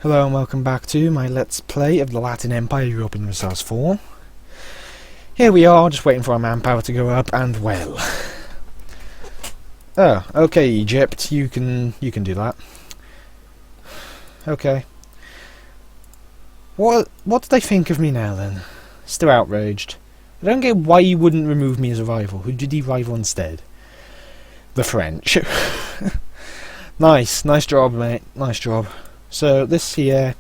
Hello and welcome back to my Let's Play of the Latin Empire European Resource 4. Here we are, just waiting for our manpower to go up, and well... Oh, okay Egypt, you can do that. Okay. What did they think of me now then? Still outraged. I don't get why you wouldn't remove me as a rival. Who did he rival instead? The French. Nice job mate, nice job. So this here,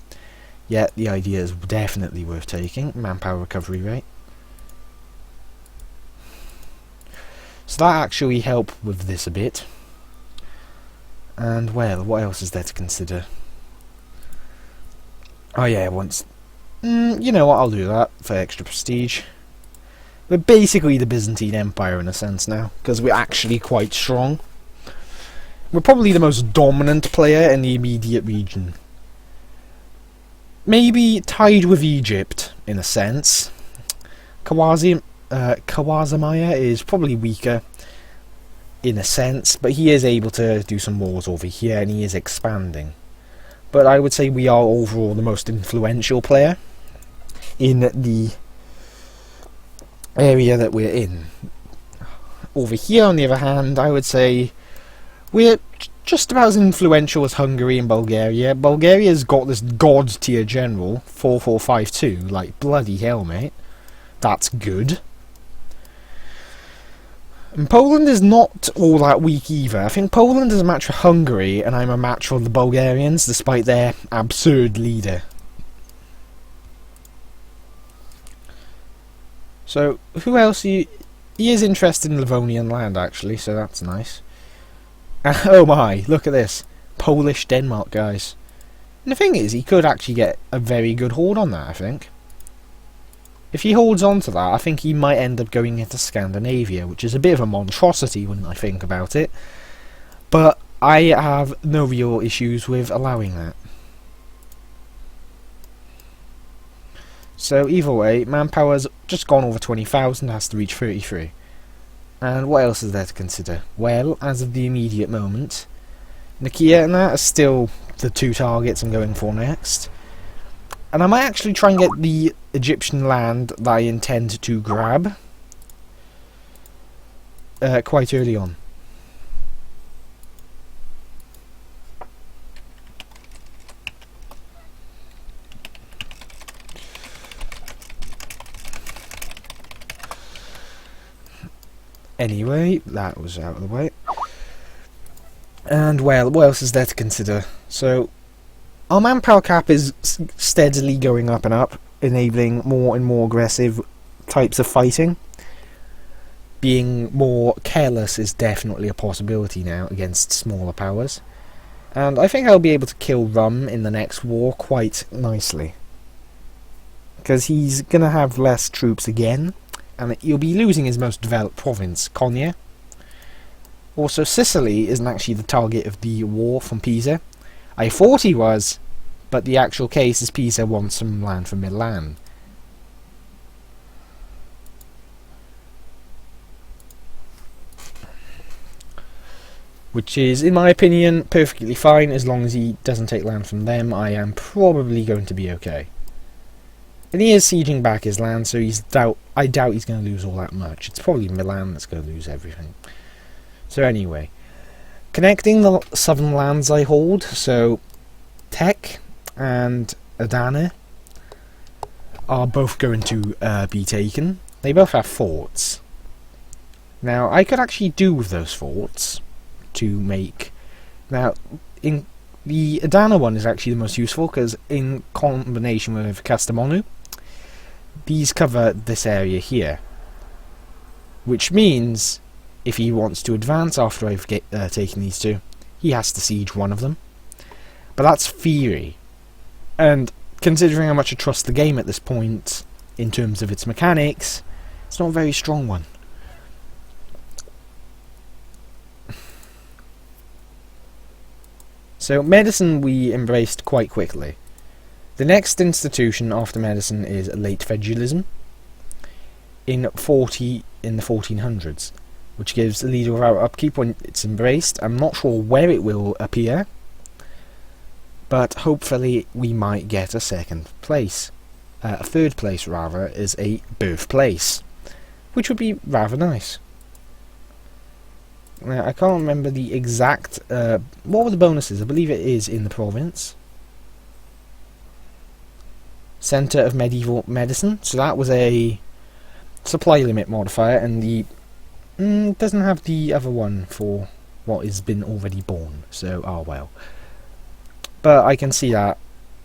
yeah, the idea is definitely worth taking. Manpower recovery rate. So that actually helped with this a bit. And well, what else is there to consider? Oh yeah, once... you know what, I'll do that for extra prestige. We're basically the Byzantine Empire in a sense now, because we're actually quite strong. We're probably the most dominant player in the immediate region. Maybe tied with Egypt, in a sense. Khwarazmia is probably weaker, in a sense, but he is able to do some wars over here, and he is expanding. But I would say we are overall the most influential player in the area that we're in. Over here, on the other hand, I would say we're just about as influential as Hungary and Bulgaria. Bulgaria's got this god tier general, 4452, like bloody hell mate. That's good. And Poland is not all that weak either. I think Poland is a match for Hungary, and I'm a match for the Bulgarians, despite their absurd leader. So, who else? He is interested in Livonian land, actually, so that's nice. Oh my, look at this. Polish Denmark, guys. And the thing is, he could actually get a very good hold on that, I think. If he holds on to that, I think he might end up going into Scandinavia, which is a bit of a monstrosity when I think about it. But I have no real issues with allowing that. So either way, manpower's just gone over 20,000, has to reach 33. And what else is there to consider? Well, as of the immediate moment, Nicaea and that are still the two targets I'm going for next. And I might actually try and get the Egyptian land that I intend to grab quite early on. Anyway, that was out of the way. And well, what else is there to consider? So, our manpower cap is steadily going up and up, enabling more and more aggressive types of fighting. Being more careless is definitely a possibility now against smaller powers. And I think I'll be able to kill Rum in the next war quite nicely. Because he's going to have less troops again. And he'll be losing his most developed province, Konya. Also, Sicily isn't actually the target of the war from Pisa. I thought he was, but the actual case is Pisa wants some land from Milan. Which is, in my opinion, perfectly fine as long as he doesn't take land from them. I am probably going to be okay. And he is sieging back his land, so I doubt he's going to lose all that much. It's probably Milan that's going to lose everything. So anyway, connecting the southern lands I hold, so Tech and Adana are both going to be taken. They both have forts. Now, I could actually do with those forts to make... Now, in the Adana one is actually the most useful, because in combination with Kastamonu, these cover this area here, which means if he wants to advance after I've taken these two, he has to siege one of them. But that's theory, and considering how much I trust the game at this point in terms of its mechanics, it's not a very strong one. So medicine we embraced quite quickly. The next institution after medicine is late feudalism in the 1400s, which gives a leader without upkeep when it's embraced. I'm not sure where it will appear, but hopefully we might get a second place. A third place, rather, is a birthplace, which would be rather nice. Now, I can't remember the exact... what were the bonuses? I believe it is in the province. Centre of Medieval Medicine. So that was a supply limit modifier, and the... doesn't have the other one for what has been already born. So, oh well. But I can see that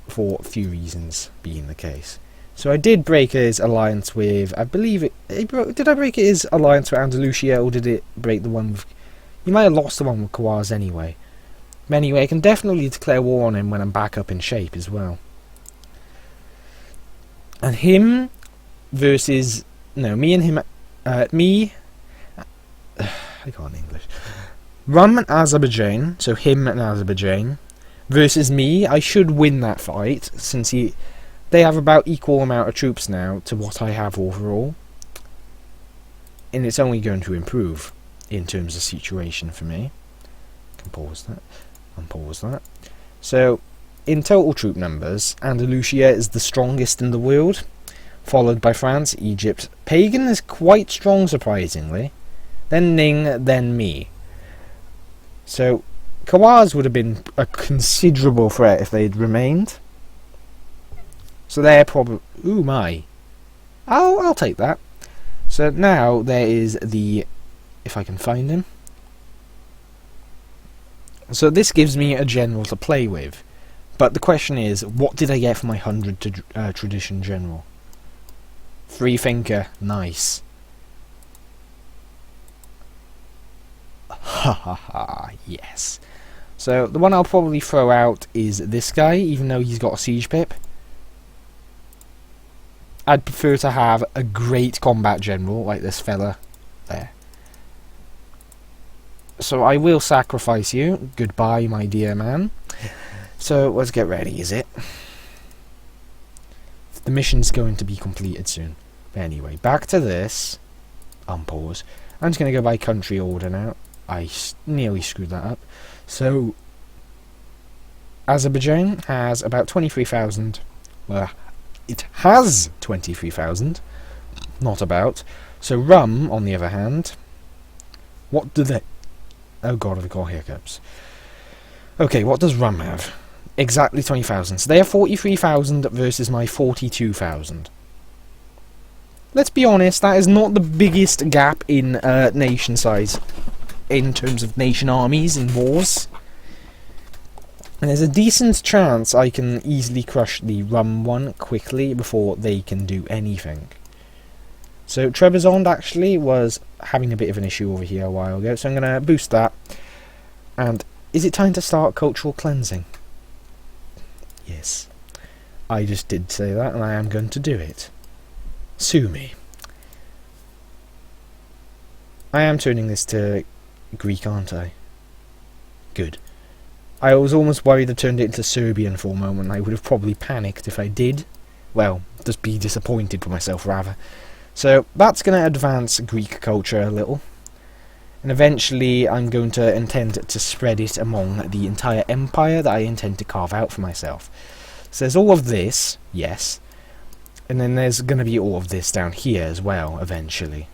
for a few reasons being the case. So I did break his alliance with... I believe it... Did I break his alliance with Andalusia, or did it break the one with... He might have lost the one with Kawaz anyway. But anyway, I can definitely declare war on him when I'm back up in shape as well. And him versus... No, me and him... me... I can't English. Rum and Azerbaijan, so him and Azerbaijan, versus me. I should win that fight, since they have about equal amount of troops now to what I have overall. And it's only going to improve in terms of situation for me. I can pause that. Unpause that. So, in total troop numbers, Andalusia is the strongest in the world, followed by France, Egypt. Pagan is quite strong, surprisingly. Then Ning, then me. So, Kawaz would have been a considerable threat if they'd remained. So they're probably... Ooh, my. I'll take that. So now there is the... If I can find him. So this gives me a general to play with. But the question is, what did I get for my 100 to tradition general? Free thinker. Nice. Ha ha ha. Yes. So the one I'll probably throw out is this guy, even though he's got a siege pip. I'd prefer to have a great combat general like this fella there. So I will sacrifice you. Goodbye, my dear man. So let's get ready, is it? The mission's going to be completed soon. But anyway, back to this. Unpause. I'm just going to go by country order now. I nearly screwed that up. So, Azerbaijan has about 23,000. Well, it has 23,000. Not about. So Rum, on the other hand, what do they... Oh god, I've got hiccups. Okay, what does Rum have? Exactly 20,000. So they have 43,000 versus my 42,000. Let's be honest, that is not the biggest gap in nation size in terms of nation armies in wars. And there's a decent chance I can easily crush the Rum one quickly before they can do anything. So Trebizond actually was having a bit of an issue over here a while ago, so I'm going to boost that. And is it time to start cultural cleansing? Yes. I just did say that, and I am going to do it. Sue me. I am turning this to Greek, aren't I? Good. I was almost worried I turned it into Serbian for a moment. I would have probably panicked if I did. Well, just be disappointed with myself, rather. So, that's going to advance Greek culture a little. And eventually, I'm going to intend to spread it among the entire empire that I intend to carve out for myself. So there's all of this, yes. And then there's going to be all of this down here as well, eventually.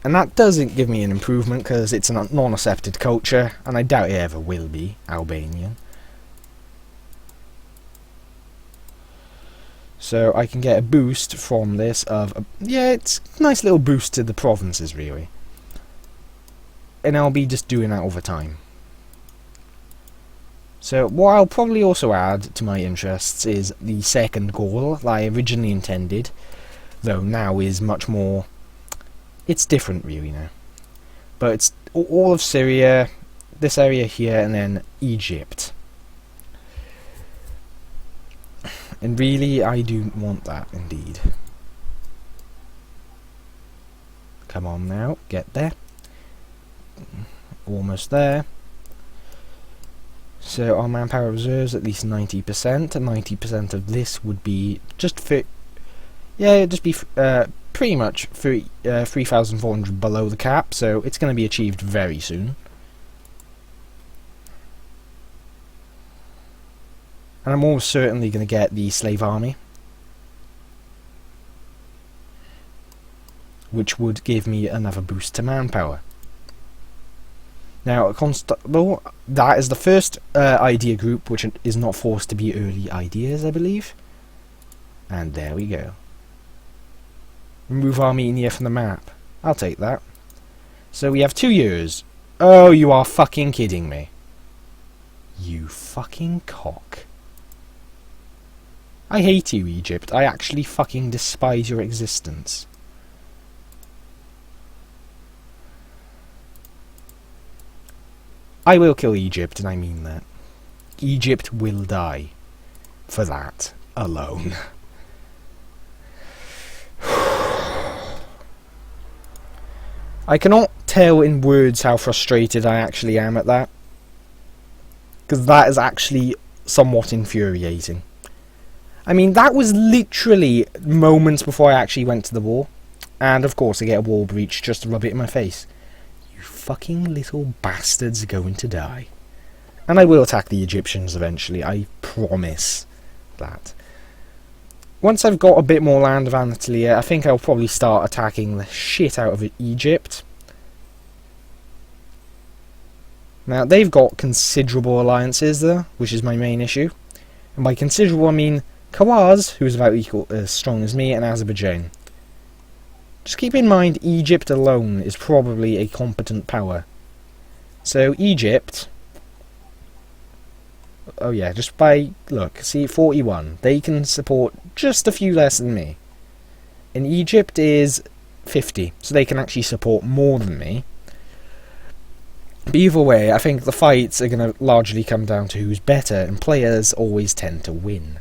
And that doesn't give me an improvement because it's a non-accepted culture, and I doubt it ever will be Albanian. So I can get a boost from this of... yeah, it's a nice little boost to the provinces, really. And I'll be just doing that over time. So what I'll probably also add to my interests is the second goal that I originally intended, though now is much more... it's different really now. But it's all of Syria, this area here, and then Egypt. And really, I do want that, indeed. Come on now, get there. Almost there. So our manpower reserves at least 90%, and 90% of this would be just for... yeah, it'd just be pretty much 3,400 below the cap, so it's going to be achieved very soon. And I'm almost certainly going to get the slave army, which would give me another boost to manpower. Now, a constable, that is the first idea group which is not forced to be early ideas, I believe. And there we go. Remove Armenia from the map. I'll take that. So we have 2 years. Oh, you are fucking kidding me. You fucking cock. I hate you, Egypt. I actually fucking despise your existence. I will kill Egypt, and I mean that. Egypt will die. For that alone. I cannot tell in words how frustrated I actually am at that. Because that is actually somewhat infuriating. I mean, that was literally moments before I actually went to the war. And of course I get a wall breach just to rub it in my face. You fucking little bastards are going to die. And I will attack the Egyptians eventually, I promise that. Once I've got a bit more land of Anatolia, I think I'll probably start attacking the shit out of Egypt. Now, they've got considerable alliances there, which is my main issue. And by considerable, I mean Kawaz, who's about equal as strong as me, and Azerbaijan. Just keep in mind, Egypt alone is probably a competent power. So, Egypt... Oh yeah, just by... Look, see, 41. They can support just a few less than me. And Egypt is 50, so they can actually support more than me. But either way, I think the fights are going to largely come down to who's better, and players always tend to win.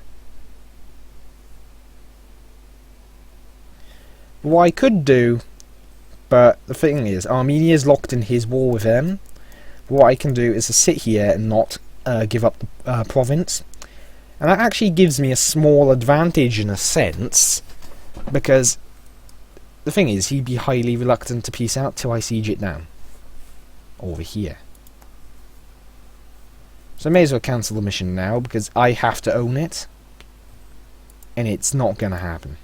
What I could do, but the thing is, Armenia's locked in his war with them. What I can do is to sit here and not give up the province. And that actually gives me a small advantage in a sense, because the thing is, he'd be highly reluctant to peace out till I siege it down. Over here. So I may as well cancel the mission now, because I have to own it. And it's not going to happen.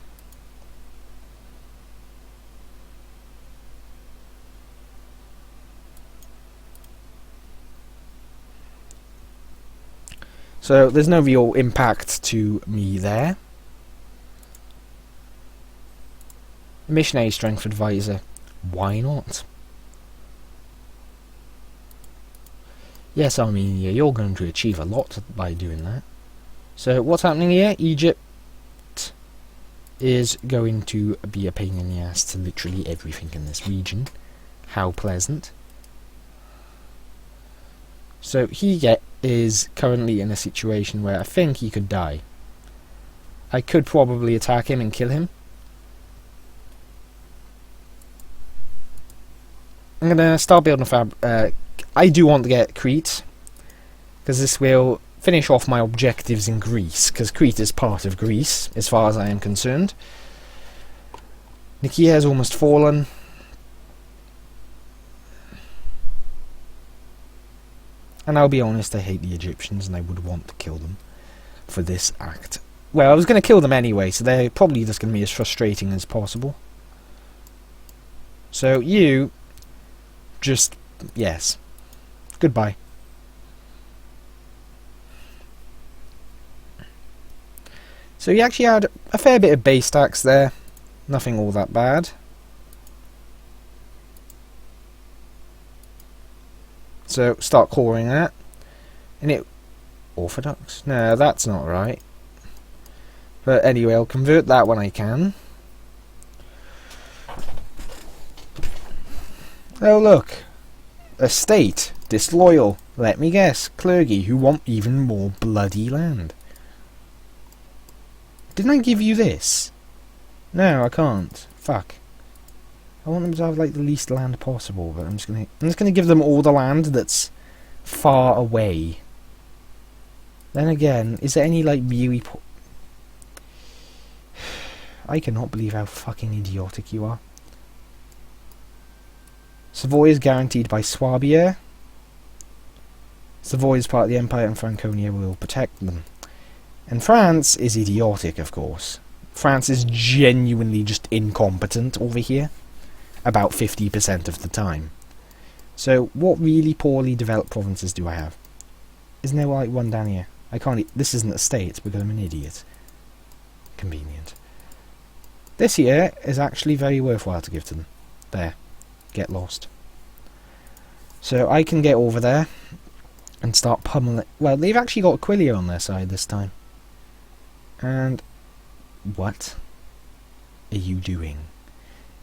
So there's no real impact to me there. Missionary Strength Advisor. Why not? Yes, Armenia, you're going to achieve a lot by doing that. So what's happening here? Egypt is going to be a pain in the ass to literally everything in this region. How pleasant. So he is currently in a situation where I think he could die. I could probably attack him and kill him. I'm going to start building a I do want to get Crete, because this will finish off my objectives in Greece, because Crete is part of Greece, as far as I am concerned. Nicaea has almost fallen. And I'll be honest, I hate the Egyptians, and I would want to kill them for this act. Well, I was going to kill them anyway, so they're probably just going to be as frustrating as possible. So you... just... yes. Goodbye. So he actually had a fair bit of base stacks there. Nothing all that bad. So start coring that. And it... Orthodox? No, that's not right. But anyway, I'll convert that when I can. Oh look. A state. Disloyal. Let me guess. Clergy who want even more bloody land. Didn't I give you this? No, I can't. Fuck. I want them to have like the least land possible, but I'm just gonna give them all the land that's far away. Then again, is there any like really I cannot believe how fucking idiotic you are. Savoy is guaranteed by Swabia. Savoy is part of the Empire and Franconia will protect them. And France is idiotic, of course. France is genuinely just incompetent over here. About 50% of the time. So, what really poorly developed provinces do I have? Isn't there like one down here? I can't... This isn't a state because I'm an idiot. Convenient. This here is actually very worthwhile to give to them. There. Get lost. So, I can get over there and start pummeling... Well, they've actually got Aquilia on their side this time. And... What are you doing?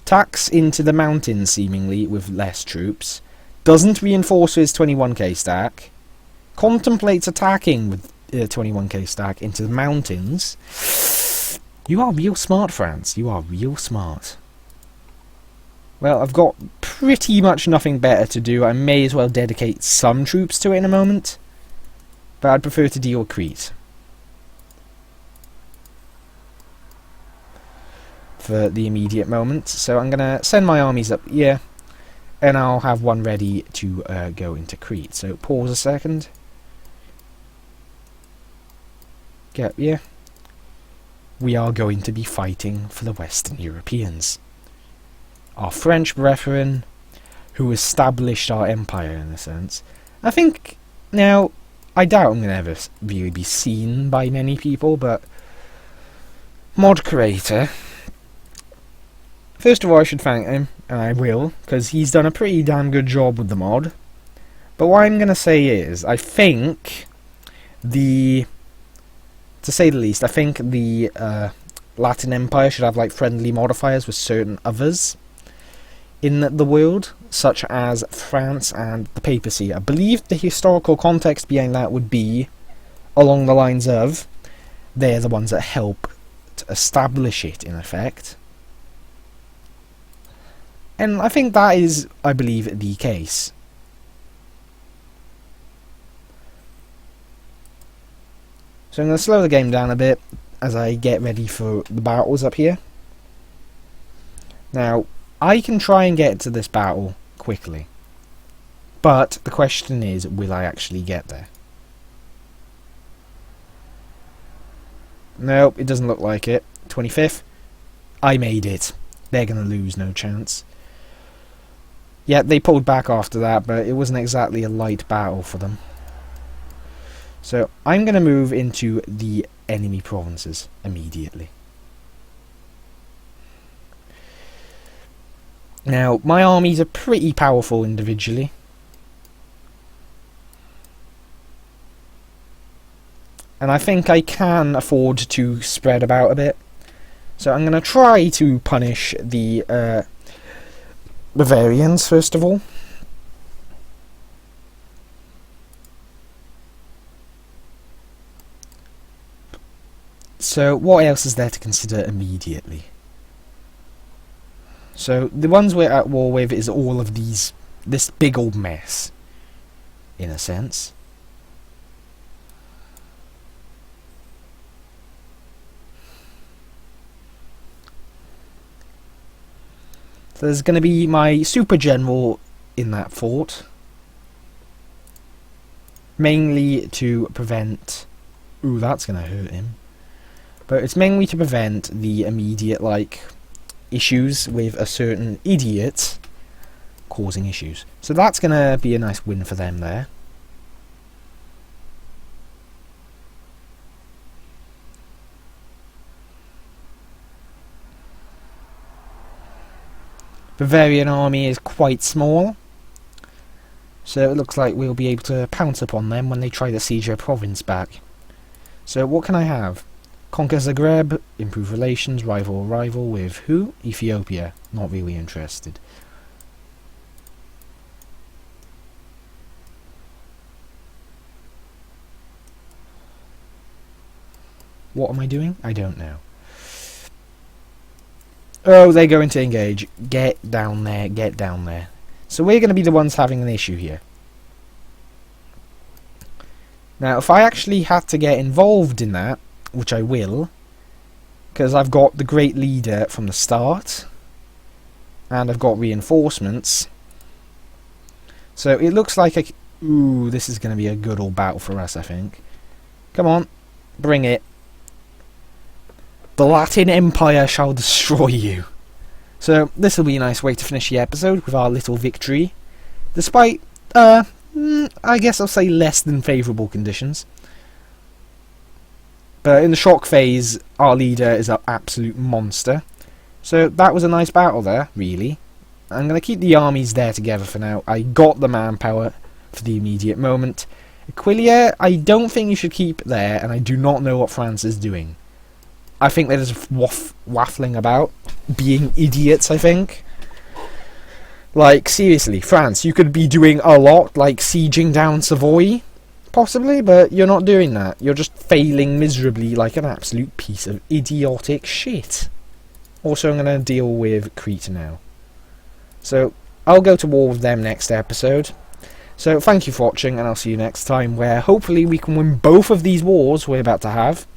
Tacks into the mountains, seemingly, with less troops. Doesn't reinforce his 21k stack. Contemplates attacking with 21k stack into the mountains. You are real smart, France. You are real smart. Well, I've got pretty much nothing better to do. I may as well dedicate some troops to it in a moment. But I'd prefer to deal with Crete. For the immediate moment. So I'm going to send my armies up here. And I'll have one ready to go into Crete. So pause a second. Get here. We are going to be fighting for the Western Europeans. Our French brethren, who established our empire in a sense. I think, now, I doubt I'm going to ever really be seen by many people, but mod creator... First of all, I should thank him, and I will, because he's done a pretty damn good job with the mod. But what I'm going to say is, I think to say the least, I think the Latin Empire should have like friendly modifiers with certain others in the world, such as France and the papacy. I believe the historical context behind that would be along the lines of, they're the ones that help to establish it, in effect. And I think that is, I believe, the case. So I'm going to slow the game down a bit as I get ready for the battles up here. Now, I can try and get to this battle quickly. But the question is, will I actually get there? Nope, it doesn't look like it. 25th. I made it. They're going to lose, no chance. Yeah, they pulled back after that, but it wasn't exactly a light battle for them. So, I'm going to move into the enemy provinces immediately. Now, my armies are pretty powerful individually. And I think I can afford to spread about a bit. So I'm going to try to punish the Bavarians, first of all. So what else is there to consider immediately? So the ones we're at war with is all of these, this big old mess, in a sense. So there's going to be my super general in that fort. Mainly to prevent... Ooh, that's going to hurt him. But it's mainly to prevent the immediate, like, issues with a certain idiot causing issues. So that's going to be a nice win for them there. Bavarian army is quite small, so it looks like we'll be able to pounce upon them when they try to siege their province back. So what can I have? Conquer Zagreb, improve relations, rival with who? Ethiopia. Not really interested. What am I doing? I don't know. Oh, they're going to engage. Get down there, get down there. So we're going to be the ones having an issue here. Now, if I actually had to get involved in that, which I will, because I've got the great leader from the start, and I've got reinforcements. So it looks like ooh, this is going to be a good old battle for us, I think. Come on, bring it. The Latin Empire shall destroy you. So this will be a nice way to finish the episode with our little victory, despite, I guess I'll say less than favourable conditions. But in the shock phase, our leader is an absolute monster. So that was a nice battle there, really. I'm going to keep the armies there together for now. I got the manpower for the immediate moment. Aquileia, I don't think you should keep there, and I do not know what France is doing. I think they're just waffling about, being idiots, I think. Like, seriously, France, you could be doing a lot, like sieging down Savoy, possibly, but you're not doing that. You're just failing miserably like an absolute piece of idiotic shit. Also, I'm going to deal with Crete now. So, I'll go to war with them next episode. So, thank you for watching, and I'll see you next time, where hopefully we can win both of these wars we're about to have.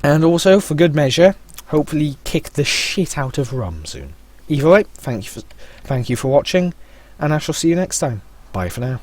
And also, for good measure, hopefully kick the shit out of Rome soon. Either way, thank you for watching, and I shall see you next time. Bye for now.